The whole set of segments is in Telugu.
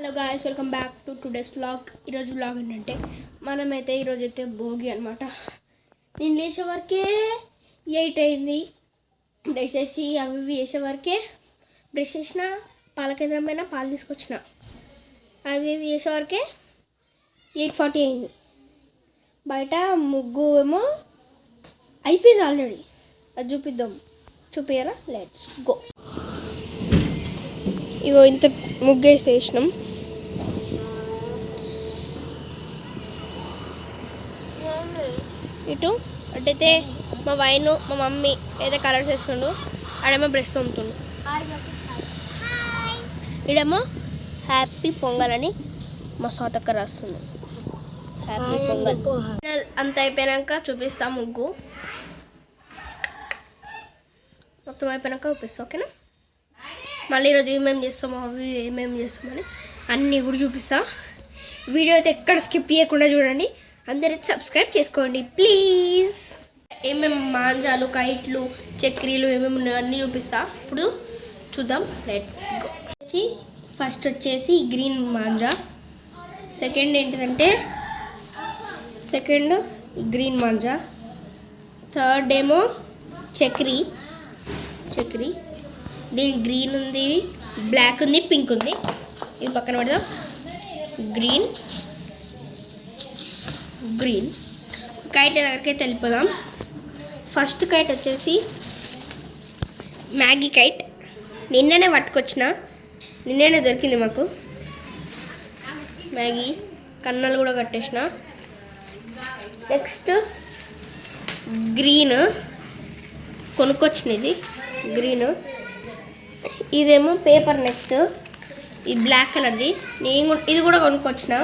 Hello guys, welcome back to today's vlog. ఈరోజు వ్లాగ్ ఏంటంటే మనమైతే ఈరోజైతే భోగి అనమాట. నేను లేచే వరకే 8 అయింది. బ్రష్ చేసి అవి వేసే వరకే బ్రష్ చేసిన, పాల కేంద్రం పైన పాలు తీసుకొచ్చిన, అవి వేసే వరకే 8:40 అయింది. బయట ముగ్గు ఏమో అయిపోయింది ఆల్రెడీ. అది చూపియాలా? Let's go. ఇగో ఇంత ముగ్గేసేసినాం. ఇటు అటైతే మా వైను మా మమ్మీ ఏదో కలర్స్ వేస్తుండు, ఆడేమో బ్రష్ తోముతుండు. ఈడేమో హ్యాపీ పొంగల్ అని మా సోతక్క రాస్తుంది. హ్యాపీ పొంగల్ అంత అయిపోయాక చూపిస్తా. ముగ్గు మొత్తం అయిపోయాక చూపిస్తా, ఓకేనా? మళ్ళీ ఈరోజు ఏమేమి చేస్తామో అవి ఏమేమి చేస్తామని అన్నీ కూడా చూపిస్తా. వీడియో అయితే ఎక్కడ స్కిప్ చేయకుండా చూడండి. అందరూ సబ్స్క్రైబ్ చేసుకోండి ప్లీజ్. ఏమేమి మాంజాలు, కైట్లు, చక్రీలు ఏమేమి ఉన్నాయో అన్నీ చూపిస్తా. ఇప్పుడు చూద్దాం, లెట్స్ గో. ఫస్ట్ వచ్చేసి గ్రీన్ మాంజా, సెకండ్ ఏంటిదంటే గ్రీన్ మాంజా, థర్డ్ ఏమో చక్రీ. దీని గ్రీన్ ఉంది, బ్లాక్ ఉంది, పింక్ ఉంది. ఇది పక్కన పెడదాం. గ్రీన్ కైట్ దగ్గరికి వెళ్ళిపోదాం. ఫస్ట్ కైట్ వచ్చేసి మ్యాగీ కైట్. నిన్ననే పట్టుకొచ్చిన, నిన్ననే దొరికింది మాకు మ్యాగీ. కన్నాలు కూడా కట్టేసిన. నెక్స్ట్ గ్రీన్ కొనుక్కొచ్చినది గ్రీన్. ఇదేమో పేపర్. నెక్స్ట్ ఈ బ్లాక్ కలర్ది ఇది కూడా కొనుక్కొచ్చిన,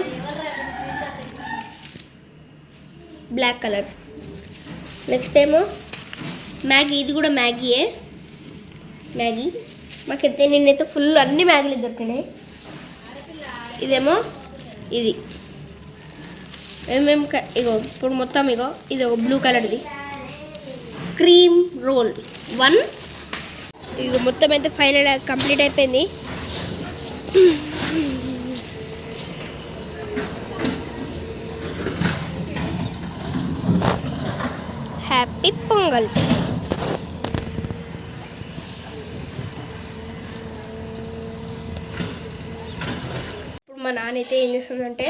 బ్లాక్ కలర్. నెక్స్ట్ ఏమో మ్యాగీ. ఇది కూడా మ్యాగీయే. మాకైతే నిన్నైతే ఫుల్ అన్ని మ్యాగీలు దొరికినాయి. ఇదేమో ఇది ఇగో ఇప్పుడు మొత్తం ఇగో ఇది ఒక బ్లూ కలర్ది క్రీమ్ రోల్ 1. ఇగో మొత్తం అయితే ఫైనల్ కంప్లీట్ అయిపోయింది. హ్యాపీ పొంగల్. ఇప్పుడు మా నాన్న అయితే ఏం చేస్తుందంటే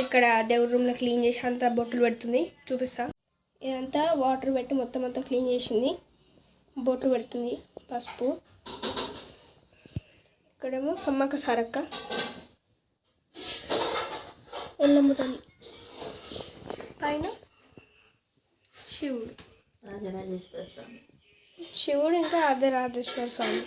ఇక్కడ దేవుడి రూమ్లో క్లీన్ చేసి అంతా బొట్టులు పెడుతుంది. చూపిస్తా. ఇదంతా వాటర్ పెట్టి మొత్తం అంతా క్లీన్ చేసింది. బొట్లు పెడుతుంది, పసుపు. ఇక్కడేమో సమ్మక్క సారక్క, ఎల్లమ్మ తల్లి, పైన శివుడు ఇంకా రాజరాజేశ్వర స్వామి.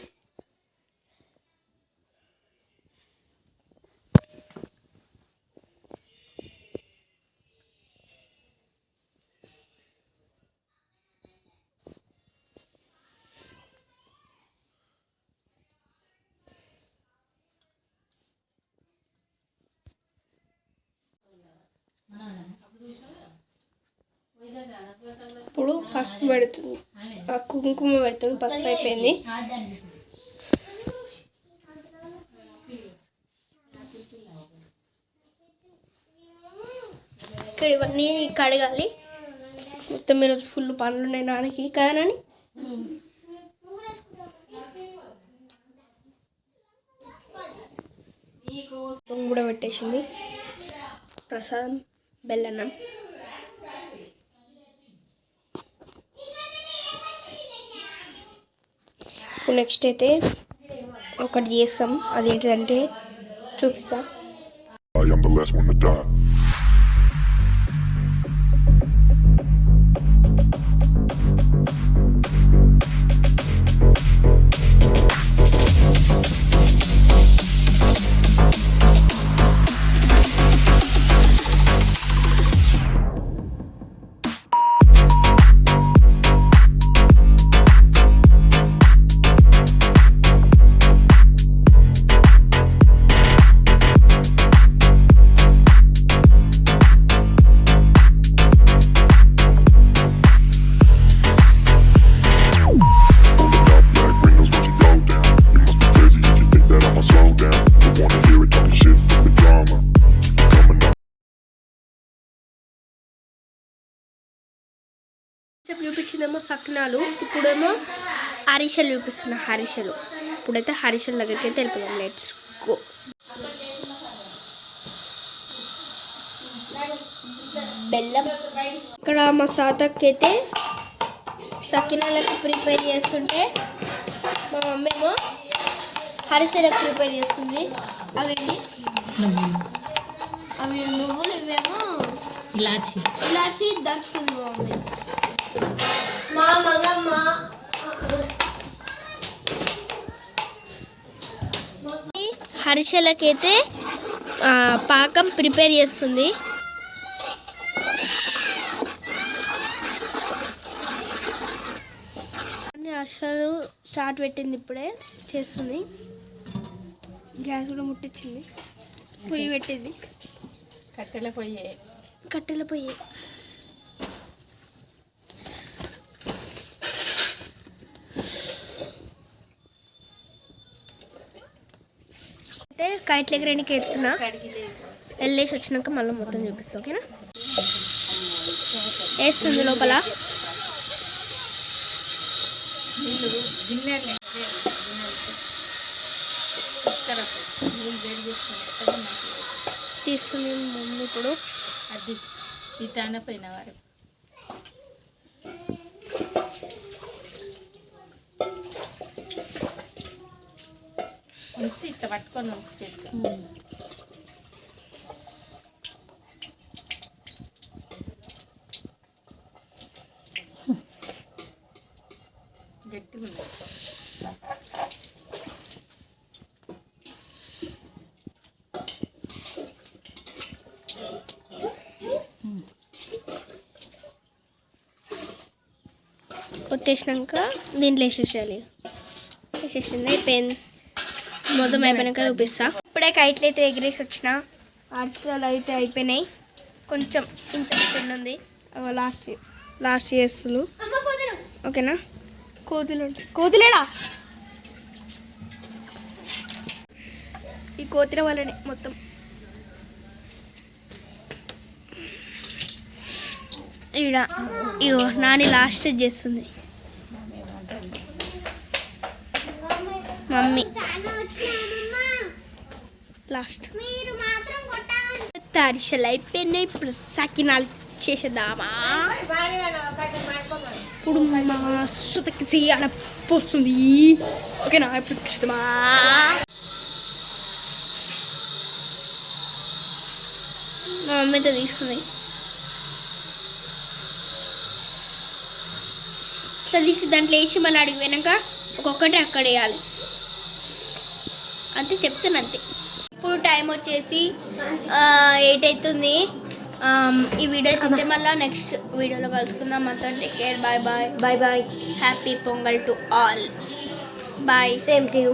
ఇప్పుడు పసుపు పెడుతుంది, కుంకుమ పెడుతుంది. పసుపు అయిపోయింది. ఇక్కడ ఇవన్నీ కడగాలి. మొత్తం ఈరోజు ఫుల్ పనులు ఉన్నాయి నాన్నకి కదా నాని. కూడా పెట్టేసింది. ప్రసాదం బెల్లన్నం. ఇప్పుడు నెక్స్ట్ అయితే ఒకటి చేస్తాం. అదేంటిదంటే చూపిస్తా. చూపించిందేమో సకినాలు, ఇప్పుడేమో హరిషలు చూపిస్తున్నా. హరిషలు ఇప్పుడైతే హరిషల దగ్గరికి అయితే వెళ్ళిపోయాం. Let's go. బెల్లం ఇక్కడ మా సాతకి అయితే సకినాలకు ప్రిపేర్ చేస్తుంటే మా మమ్మీ ఏమో హరిషలకు ప్రిపేర్ చేస్తుంది. అవి నువ్వులు, ఇవేమో ఇలాచి దంచుతుంది మా మమ్మీ. హరిషలకైతే పాకం ప్రిపేర్ చేస్తుంది. అసలు స్టార్ట్ పెట్టింది, ఇప్పుడే చేస్తుంది. గ్యాస్ కూడా ముట్టించింది, పొయ్యి పెట్టింది. కట్టెల పొయ్యి అయితే కైట్ల ఎగరేనికి ఎత్తున్నా. వెళ్ళేసి వచ్చినాక మళ్ళీ మొత్తం చూపిస్తా. ఓకేనా? వేస్తుంది లోపల. తీస్తుంది మమ్మీ ఇప్పుడు. అది పోయిన వారు ఉంచి ఇట్లా పట్టుకొని ఉంచి గట్టిగా ఉంది. కొట్టేసినాక దీంట్లో వేసేసేయాలి. అయిపోయింది. మొత్తం అయిపోయినాక చూపిస్తా. ఇప్పుడే కైట్లు అయితే ఎగిరేసి వచ్చిన. అరిసెలు అయితే అయిపోయినాయి. కొంచెం ఇంత ఉంది. లాస్ట్ చేస్తులు. ఓకేనా? కోతులేడా? ఈ కోతిల వల్లనే మొత్తం. ఈడ ఇగో నాని లాస్ట్ చేస్తుంది. Mummy last. అరిసెలు అయిపోయినాయి. ఇప్పుడు సకినాలు చేసేద్దామా? ఇప్పుడు మా సుతకి చేయాల పోస్తుంది. ఓకేనా? ఇప్పుడు చూద్దామా? మా మమ్మీతో తీస్తుంది. ఇట్లా తీసి దాంట్లో వేసి మళ్ళీ అడిగి పోయినాక ఒక్కొక్కటి అక్కడ వేయాలి. అంతే, చెప్తాను అంతే. ఇప్పుడు టైం వచ్చేసి 8 అవుతుంది. ఈ వీడియో అయితే మళ్ళీ నెక్స్ట్ వీడియోలో కలుసుకుందాం. అంతా take care. Bye bye. Happy Pongal to all. Bye. Same to you.